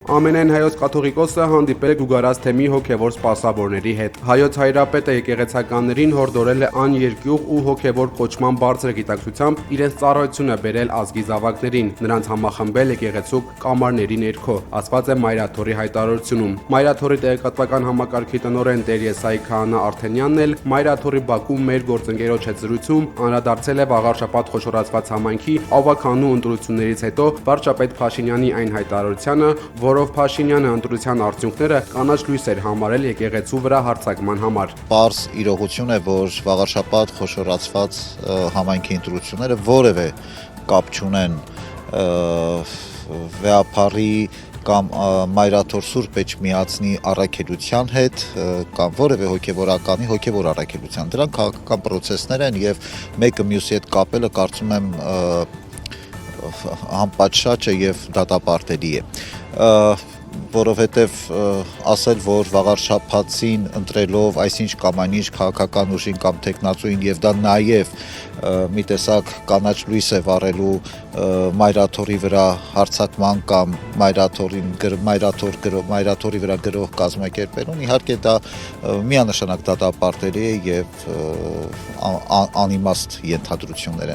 Ամենայն հայոց կաթողիկոսը հանդիպել է Գուգարաց թեմի հոգևոր սպասավորների հետ։ Հայոց հայրապետը եկեղեցականներին հորդորել է աներկյուղ ու հոգևոր կոչման բարձր գիտակցությամբ իրենց ծառայությունը բերել ազգի զավակներին, նրանց համախմբել եկեղեցու կամարների ներքո, ասված է Մայրաթորի հայտարարությունում։ Մայրաթորի տեղեկատվական համակարգի տնօրեն Տեր Եսայի Քահանա Արթենյանն էլ Մայրաթորի Բաքու մեր գործընկերոջ հետ զրույցում անդրադարձել է վաղար շաբաթ խոշորացված համայնքի ավականու ընտրություններից հետո վարչապետ Փաշինյանի այն հայտարարությանը, որով Փաշինյանը ընտրության արդյունքները կանաչ լույս էր համարել եկեղեցու վրա հարձակման համար։ Պարզ իրողություն է, որ վաղար շաբաթ խոշորացված համայնքի ընտրությունները որևէ կապ չունեն վեապարի կամ Մայրաթոր Սուրբ Էջմիածնի առաքելության հետ կամ որևէ հոգևորականի հոգևոր առաքելության։ Դրանք քաղաքական պրոցեսներ են եւ մեկը մյուսի հետ կապելը կարծում եմ անպատշաճ է եւ դատապարտելի է, որովհետեւ ասել, որ վաղար շաբաթին ընտրելով այսինչ կամ այնինչ քաղաքական ուժին կամ տեխնացուին եւ դա նաեւ մի տեսակ կանաչ լույս է վառելու Մայրաթորի վրա հարձակման կամ Մայրաթորի վրա գրող կազմակերպելուն, իհարկե դա միանշանակ դատապարտելի է եւ անիմաստ ենթադրություններ են։